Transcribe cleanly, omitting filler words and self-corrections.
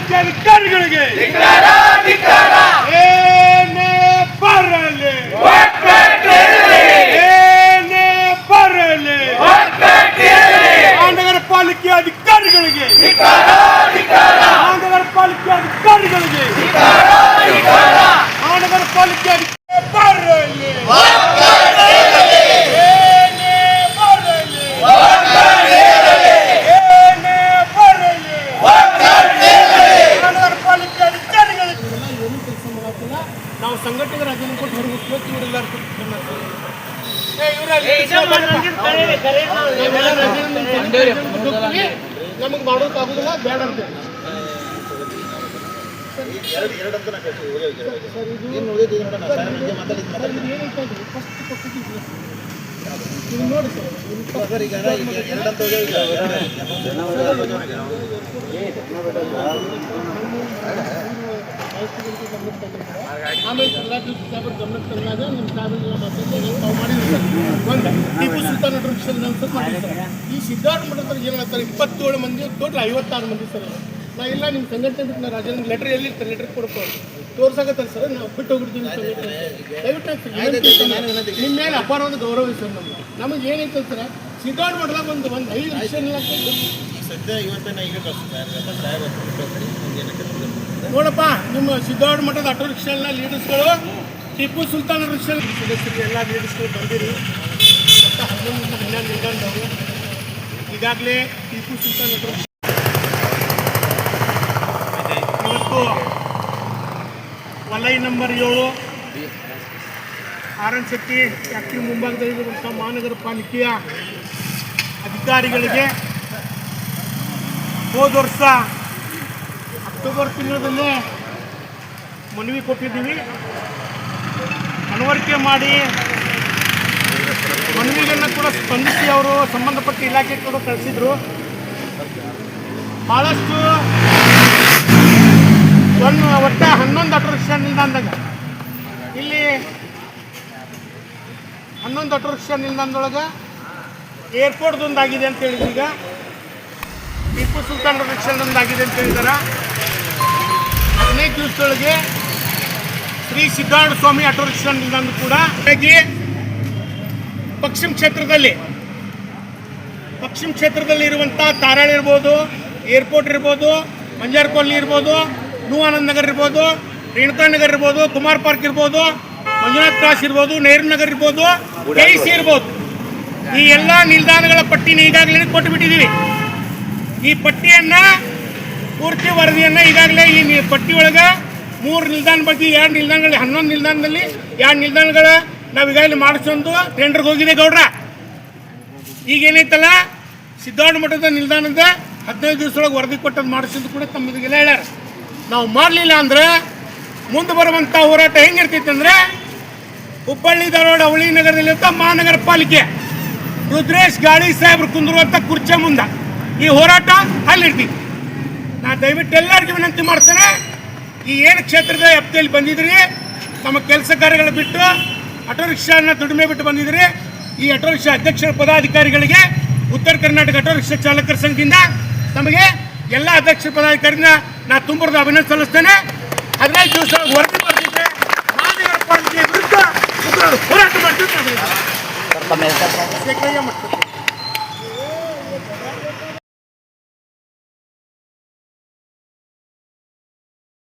ಪಾಲಿಕೆ ಅಧಿಕಾರಿಗಳಿಗೆ ಏನೇ ಬರಲಿ ಏನೇ ಬರಲಿ ಮಹಾನಗರ ಪಾಲಿಕೆ ಅಧಿಕಾರಿಗಳಿಗೆ ಮಹಾನಗರ ಪಾಲಿಕೆ ಅಧಿಕಾರಿಗಳಿಗೆ ಮಹಾನಗರ ಪಾಲಿಕೆ ಬರಲಿ ನಾವು ಸಂಘಟನೆಗಳ ರಾಜ್ಯ ಕೊಟ್ಟು ಹೊರಗೆ ನಮಗೆ ಮಾಡೋಕ್ಕಾಗೋದಿಲ್ಲ ಬೇಡ ಅಂತ ನೋಡಿ ಸರ್ ಈಗ ಆಮೇಲೆ ಜಿಲ್ಲಾಧಿಕಾರಿ ಸಾಹೇಬರು ಗಮನಕ್ಕೆ ತಂದಾಗ ನಿಮ್ಮ ಸಾಹೇಬರ ಮಾತಾಡಿ ತಾವು ಮಾಡಿದ್ರು ಒಂದು ಟಿಪ್ಪು ಸುಲ್ತಾನ್ ಅನ್ಸರ್ ಮಾಡಿದ್ರು ಈ ಸಿದ್ಧಾರ್ಥ ಮಠದಲ್ಲಿ ಏನು ಹೇಳ್ತಾರೆ 27 ಮಂದಿ ಟೋಟಲ್ 56 ಮಂದಿ ಸರ್ ನಾ ಇಲ್ಲ ನಿಮ್ಮ ಸಂಘಟನೆ ಬಿಟ್ಟು ನಾ ರಾಜನ ಲೆಟ್ರ್ ಎಲ್ಲಿ ಇರ್ತಾರೆ ಲೆಟ್ರ್ ಕೊಡ್ಬೋದು ತೋರ್ಸಾಕತ್ತಲ್ಲ ಸರ್ ನಾವು ಬಿಟ್ಟು ಹೋಗ್ಬಿಡ್ತೀವಿ ಸಂಘಟನೆ ದಯವಿಟ್ಟು ನಿಮ್ಮ ಮೇಲೆ ಅಪಾರವಾದ ಗೌರವ ಸರ್ ನಮಗೆ ಏನೈತೆ ಸರ್ ಸಿದ್ಧಾರ್ಥ ಮಠದಾಗ ಒಂದು 5 ಲಕ್ಷ ಸದ್ಯ ಇವತ್ತೇನ ಈಗ ನೋಡಪ್ಪ ನಿಮ್ಮ ಸಿದ್ಧಾರ್ಥ ಮಠದ ಆಟೋ ರಿಕ್ಷಾನ ಲೀಡರ್ಸ್ಗಳು ಟಿಪ್ಪು ಸುಲ್ತಾನ್ ರಿಕ್ಷಾ ಸದಸ್ಯರು ಎಲ್ಲ ಲೀಡರ್ಸ್ಗಳು ಬಂದಿರಿ ಮತ್ತು 11 ನಿಲ್ದಾಣದವರು ಈಗಾಗಲೇ ಟಿಪ್ಪು ಸುಲ್ತಾನ್ ಆಟೋ ಇವತ್ತು ವಲಯ ನಂಬರ್ 7 ಆರನ್ಶೆಟ್ಟಿ ಫ್ಯಾಕ್ಟ್ರಿ ಮುಂಭಾಗದಲ್ಲಿರುವಂಥ ಮಹಾನಗರ ಪಾಲಿಕೆಯ ಅಧಿಕಾರಿಗಳಿಗೆ ಹೋದ ವರ್ಷ ಅಕ್ಟೋಬರ್ ತಿಂಗಳಲ್ಲಿ ಮನವಿ ಕೊಟ್ಟಿದ್ದೀವಿ. ಮನವರಿಕೆ ಮಾಡಿ ಮನವಿಗಳನ್ನು ಕೂಡ ಸ್ಪಂದಿಸಿ ಅವರು ಸಂಬಂಧಪಟ್ಟ ಇಲಾಖೆ ಕೂಡ ಕಳಿಸಿದ್ರು. ಭಾಳಷ್ಟು ಒಟ್ಟು 11 ಆಟೋ ರಿಕ್ಷಾ ನಿಲ್ದಾಣದಾಗ ಇಲ್ಲಿ 11 ಆಟೋ ರಿಕ್ಷಾ ನಿಲ್ದಾಣದೊಳಗೆ ಏರ್ಪೋರ್ಟ್ದೊಂದಾಗಿದೆ ಅಂತ ಹೇಳಿದ್ರು. ಈಗ ಟಿಪ್ಪು ಸುಲ್ತಾನ್ ರಿಕ್ಷಾದೊಂದಾಗಿದೆ ಅಂತ ಹೇಳಿದಾರೆ. 15 ದಿವಸದೊಳಗೆ ಶ್ರೀ ಸಿದ್ಧಾರ್ಥ ಸ್ವಾಮಿ ಆಟೋ ರಿಕ್ಷಾ ನಿಲ್ದಾಣ ಕೂಡ ಪಶ್ಚಿಮ ಕ್ಷೇತ್ರದಲ್ಲಿ ಇರುವಂಥ ತಾರಾಳಿ ಇರ್ಬೋದು, ಏರ್ಪೋರ್ಟ್ ಇರ್ಬೋದು, ಮಂಜಾರ್ ಕಾಲನಿ ಇರ್ಬೋದು, ನೂ ಆನಂದ್ ನಗರ್ ಇರ್ಬೋದು, ರೇಣುಕಾ ನಗರ್ ಇರ್ಬೋದು, ಕುಮಾರ್ ಪಾರ್ಕ್ ಇರ್ಬೋದು, ಮಂಜುನಾಥ್ ಕ್ರಾಸ್ ಇರ್ಬೋದು, ನೆಹರು ನಗರ್ ಇರ್ಬೋದು, KC ಇರ್ಬೋದು, ಈ ಎಲ್ಲ ನಿಲ್ದಾಣಗಳ ಪಟ್ಟಿನ ಈಗಾಗಲೇ ಕೊಟ್ಟುಬಿಟ್ಟಿದ್ದೀವಿ. ಈ ಪಟ್ಟಿಯನ್ನು ಪೂರ್ತಿ ವರದಿಯನ್ನು ಈಗಾಗಲೇ ಈ ಪಟ್ಟಿ ಒಳಗೆ 3 ನಿಲ್ದಾಣ ಬಗ್ಗೆ 2 ನಿಲ್ದಾಣಗಳಲ್ಲಿ 11 ನಿಲ್ದಾಣದಲ್ಲಿ 2 ನಿಲ್ದಾಣಗಳ ನಾವು ಈಗಾಗಲೇ ಮಾಡಿಸೊಂದು ಟೆಂಡರ್ಗೆ ಹೋಗಿದೆ ಗೌಡ್ರ. ಈಗೇನೈತಲ್ಲ ಸಿದ್ಧಾರ್ಥ ಮಠದ ನಿಲ್ದಾಣದ 15 ದಿವಸದೊಳಗೆ ವರದಿ ಕೊಟ್ಟದ್ದು ಮಾಡಿಸೋದು ಕೂಡ ತಮ್ಮದಿಗೆಲ್ಲ ಹೇಳ್ಯಾರ. ನಾವು ಮಾಡಲಿಲ್ಲ ಅಂದರೆ ಮುಂದೆ ಬರುವಂಥ ಹೋರಾಟ ಹೆಂಗಿರ್ತೈತೆ ಅಂದರೆ ಹುಬ್ಬಳ್ಳಿ ಧಾರವಾಡ ಅವಳಿ ನಗರದಲ್ಲಿರುವಂಥ ಮಹಾನಗರ ಪಾಲಿಕೆ ರುದ್ರೇಶ್ ಗಾಳಿ ಸಾಹೇಬ್ರು ಕುಂದಿರುವಂಥ ಕುರ್ಚೆ ಮುಂದೆ ಈ ಹೋರಾಟ ಅಲ್ಲಿರ್ತೀವಿ. ನಾ ದಯವಿಟ್ಟು ಎಲ್ಲರಿಗೂ ವಿನಂತಿ ಮಾಡ್ತೇನೆ, ಈ ಏನು ಕ್ಷೇತ್ರದ ವ್ಯಾಪ್ತಿಯಲ್ಲಿ ಬಂದಿದ್ರಿ, ತಮ್ಮ ಕೆಲಸ ಕಾರ್ಯಗಳು ಬಿಟ್ಟು ಆಟೋ ರಿಕ್ಷಾನ ದುಡಿಮೆ ಬಿಟ್ಟು ಬಂದಿದ್ರಿ, ಈ ಆಟೋ ರಿಕ್ಷಾ ಅಧ್ಯಕ್ಷರ ಪದಾಧಿಕಾರಿಗಳಿಗೆ ಉತ್ತರ ಕರ್ನಾಟಕ ಆಟೋ ರಿಕ್ಷಾ ಚಾಲಕರ ಸಂಘದಿಂದ ತಮಗೆ ಎಲ್ಲ ಅಧ್ಯಕ್ಷರ ಪದಾಧಿಕಾರಿಯಿಂದ ನಾ ತುಂಬರದ ಅಭಿನಂದನೆ ಸಲ್ಲಿಸ್ತೇನೆ. 15 ದಿವಸ ವರದಿ ಬರ್ತಿದ್ದೆ ಮಹಾನಗರ ಪಾಲಿಕೆ ವಿರುದ್ಧ ಹೋರಾಟ ಮಾಡ್ತಿದ್ದೆ.